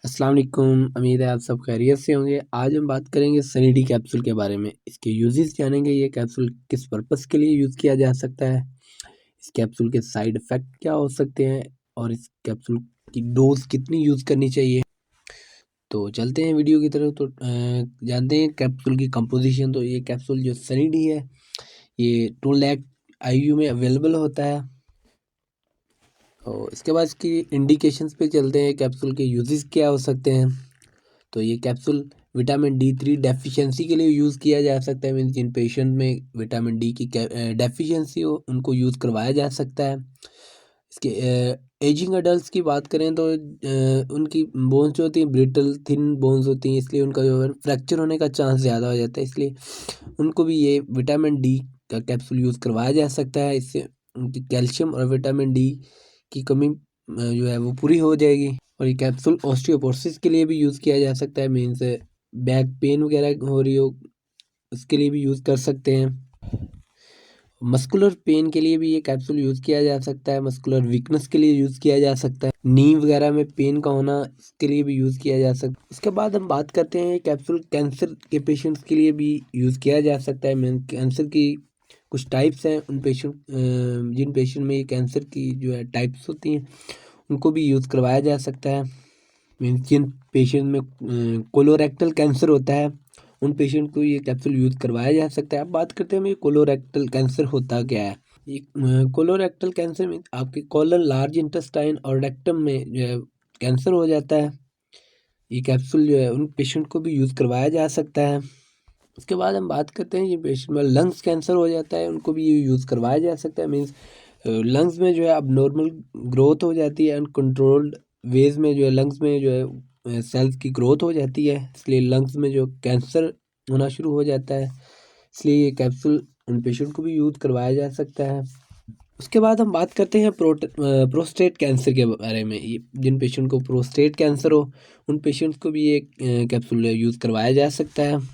अस्सलाम वालेकुम। उम्मीद है आप सब खैरियत से होंगे। आज हम बात करेंगे सनी डी कैप्सूल के बारे में। इसके यूजेस जानेंगे, ये कैप्सूल किस पर्पस के लिए यूज़ किया जा सकता है, इस कैप्सूल के साइड इफ़ेक्ट क्या हो सकते हैं और इस कैप्सूल की डोज़ कितनी यूज़ करनी चाहिए। तो चलते हैं वीडियो की तरफ। तो जानते हैं कैप्सूल की कंपोजिशन। तो ये कैप्सूल जो सनी डी है, ये 2 लाख IU में अवेलेबल होता है। और इसके बाद इसकी इंडिकेशंस पे चलते हैं, कैप्सूल के यूजेस क्या हो सकते हैं। तो ये कैप्सूल विटामिन D3 डेफिशिएंसी के लिए यूज़ किया जा सकता है। मीन्स जिन पेशेंट में विटामिन डी की डेफिशिएंसी हो, उनको यूज़ करवाया जा सकता है। इसके एजिंग अडल्ट की बात करें तो उनकी बोन्स जो होती हैं ब्रिटल थिन बोन्स होती हैं, इसलिए उनका जो है फ्रैक्चर होने का चांस ज़्यादा हो जाता है। इसलिए उनको भी ये विटामिन डी का कैप्सूल यूज़ करवाया जा सकता है। इससे उनकी कैल्शियम और विटामिन डी की कमी जो है वो पूरी हो जाएगी। और ये कैप्सूल ऑस्टियोपोरोसिस के लिए भी यूज़ किया जा सकता है। मीन्स बैक पेन वगैरह हो रही हो, उसके लिए भी यूज़ कर सकते हैं। मस्कुलर पेन के लिए भी ये कैप्सूल यूज़ किया जा सकता है। मस्कुलर वीकनेस के लिए यूज़ किया जा सकता है। नी वगैरह में पेन का होना, इसके लिए भी यूज़ किया जा सकता है। इसके बाद हम बात करते हैं, ये कैप्सूल कैंसर के पेशेंट्स के लिए भी यूज़ किया जा सकता है। मीन कैंसर की कुछ टाइप्स हैं, उन पेशेंट जिन पेशेंट में ये कैंसर की जो है टाइप्स होती हैं, उनको भी यूज़ करवाया जा सकता है। मीन्स जिन पेशेंट में कोलोरेक्टल कैंसर होता है, उन पेशेंट को ये कैप्सूल यूज़ करवाया जा सकता है। अब बात करते हैं ये कोलोरेक्टल कैंसर होता क्या है। ये कोलोरेक्टल कैंसर में आपके कॉलर, लार्ज इंटेस्टाइन और रेक्टम में जो है कैंसर हो जाता है। ये कैप्सूल जो है उन पेशेंट को भी यूज़ करवाया जा सकता है। उसके बाद हम बात करते हैं, ये पेशेंट में लंग्स कैंसर हो जाता है, उनको भी ये यूज़ करवाया जा सकता है। मीन्स लंग्स में जो है अब नॉर्मल ग्रोथ हो जाती है, अनकंट्रोल्ड वेज में जो है लंग्स में जो है सेल्स की ग्रोथ हो जाती है, इसलिए लंग्स में जो कैंसर होना शुरू हो जाता है। इसलिए ये कैप्सूल उन पेशेंट को भी यूज़ करवाया जा सकता है। उसके बाद हम बात करते हैं प्रोस्टेट कैंसर के बारे में। ये जिन पेशेंट को प्रोस्टेट कैंसर हो, उन पेशेंट्स को भी ये कैप्सूल यूज़ करवाया जा सकता है।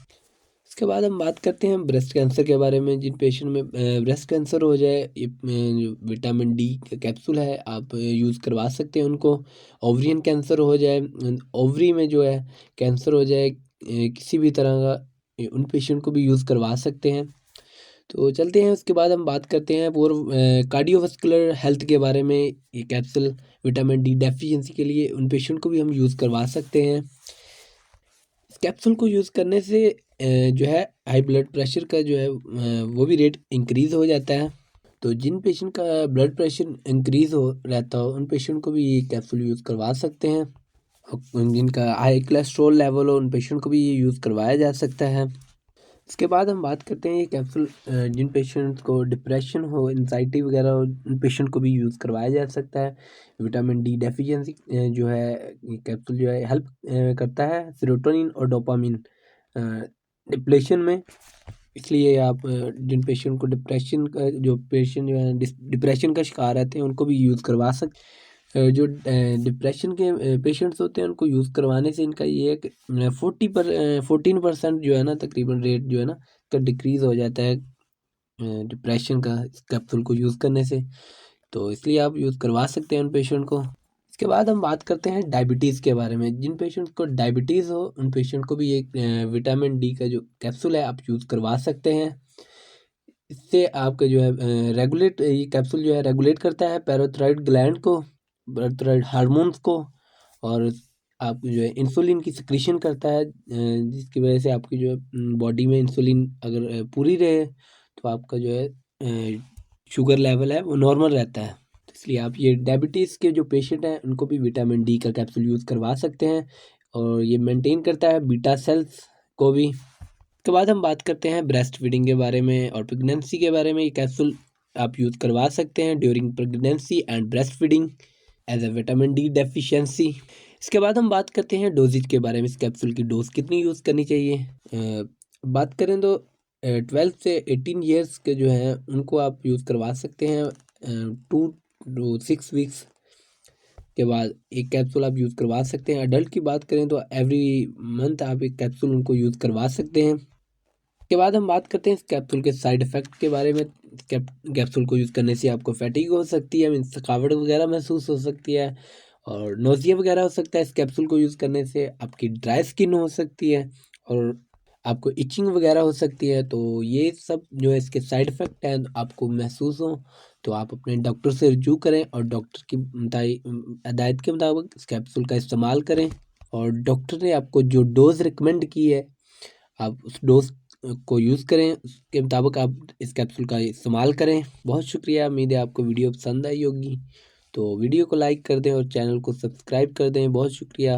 इसके बाद हम बात करते हैं ब्रेस्ट कैंसर के बारे में। जिन पेशेंट में ब्रेस्ट कैंसर हो जाए, ये जो विटामिन डी का कैप्सूल है आप यूज़ करवा सकते हैं उनको। ओवरियन कैंसर हो जाए, ओवरी में जो है कैंसर हो जाए किसी भी तरह का, उन पेशेंट को भी यूज़ करवा सकते हैं। तो चलते हैं, उसके बाद हम बात करते हैं पूर्व कार्डियोवास्कुलर हेल्थ के बारे में। ये कैप्सूल विटामिन डी डेफिशिएंसी के लिए उन पेशेंट को भी हम यूज़ करवा सकते हैं। इस कैप्सूल को यूज़ करने से जो है हाई ब्लड प्रेशर का जो है वो भी रेट इंक्रीज़ हो जाता है। तो जिन पेशेंट का ब्लड प्रेशर इंक्रीज़ हो रहता हो, उन पेशेंट को भी ये कैप्सूल यूज़ करवा सकते हैं। और जिनका हाई कोलेस्ट्रॉल लेवल हो, उन पेशेंट को भी ये यूज़ करवाया जा सकता है। इसके बाद हम बात करते हैं, ये कैप्सूल जिन पेशेंट्स को डिप्रेशन हो, एंजाइटी वगैरह हो, उन पेशेंट को भी यूज़ करवाया जा सकता है। विटामिन डी डेफिशिएंसी जो है, ये कैप्सूल जो है हेल्प करता है सेरोटोनिन और डोपामिन डिप्लेशन में। इसलिए आप जिन पेशेंट को डिप्रेशन का जो पेशेंट जो है डिप्रेशन का शिकार रहते हैं, उनको भी यूज़ करवा सकते। जो डिप्रेशन के पेशेंट्स होते हैं, उनको यूज़ करवाने से इनका ये है कि 14% जो है ना, तकरीबन रेट जो है ना का डिक्रीज़ हो जाता है डिप्रेशन का, इस कैप्सूल को यूज़ करने से। तो इसलिए आप यूज़ करवा सकते हैं उन पेशेंट को। इसके बाद हम बात करते हैं डायबिटीज़ के बारे में। जिन पेशेंट्स को डायबिटीज़ हो, उन पेशेंट को भी एक विटामिन डी का जो कैप्सूल है आप यूज़ करवा सकते हैं। इससे आपका जो है रेगुलेट ये कैप्सूल जो है रेगुलेट करता है पैराथायरॉइड ग्लैंड को, पैराथायरॉइड हार्मोन्स को, और आप जो है इंसुलिन की सिक्रीशन करता है, जिसकी वजह से आपकी जो है बॉडी में इंसुलिन अगर पूरी रहे, तो आपका जो है शुगर लेवल है वो नॉर्मल रहता है। तो इसलिए आप ये डायबिटीज़ के जो पेशेंट हैं, उनको भी विटामिन डी का कैप्सूल यूज़ करवा सकते हैं। और ये मेंटेन करता है बीटा सेल्स को भी। उसके बाद हम बात करते हैं ब्रेस्ट फीडिंग के बारे में और प्रेगनेंसी के बारे में। ये कैप्सूल आप यूज़ करवा सकते हैं during pregnancy and breast feeding as a vitamin D deficiency. इसके बाद हम बात करते हैं डोजेज के बारे में। इस कैप्सूल की डोज कितनी यूज़ करनी चाहिए। बात करें तो 12 से 18 ईयर्स के जो हैं, उनको आप यूज़ करवा सकते हैं 2 to 6 वीक्स के बाद एक कैप्सूल आप यूज़ करवा सकते हैं। अडल्ट की बात करें तो एवरी मंथ आप एक कैप्सूल उनको यूज़ करवा सकते हैं। के बाद हम बात करते हैं इस कैप्सूल के साइड इफ़ेक्ट के बारे में। कैप्सूल को यूज़ करने से आपको फैटीग हो सकती है, मीन्स थकावट वगैरह महसूस हो सकती है, और नोज़िया वगैरह हो सकता है इस कैप्सूल को यूज़ करने से, आपकी ड्राई स्किन हो सकती है और आपको इचिंग वगैरह हो सकती है। तो ये सब जो है इसके साइड इफ़ेक्ट हैं, आपको महसूस हो तो आप अपने डॉक्टर से रजू करें और डॉक्टर की हिदायत के मुताबिक इस कैप्सूल का इस्तेमाल करें। और डॉक्टर ने आपको जो डोज़ रिकमेंड की है आप उस डोज़ को यूज़ करें, उसके मुताबिक आप इस कैप्सूल का इस्तेमाल करें। बहुत शुक्रिया, उम्मीद है आपको वीडियो पसंद आई होगी। तो वीडियो को लाइक कर दें और चैनल को सब्सक्राइब कर दें। बहुत शुक्रिया।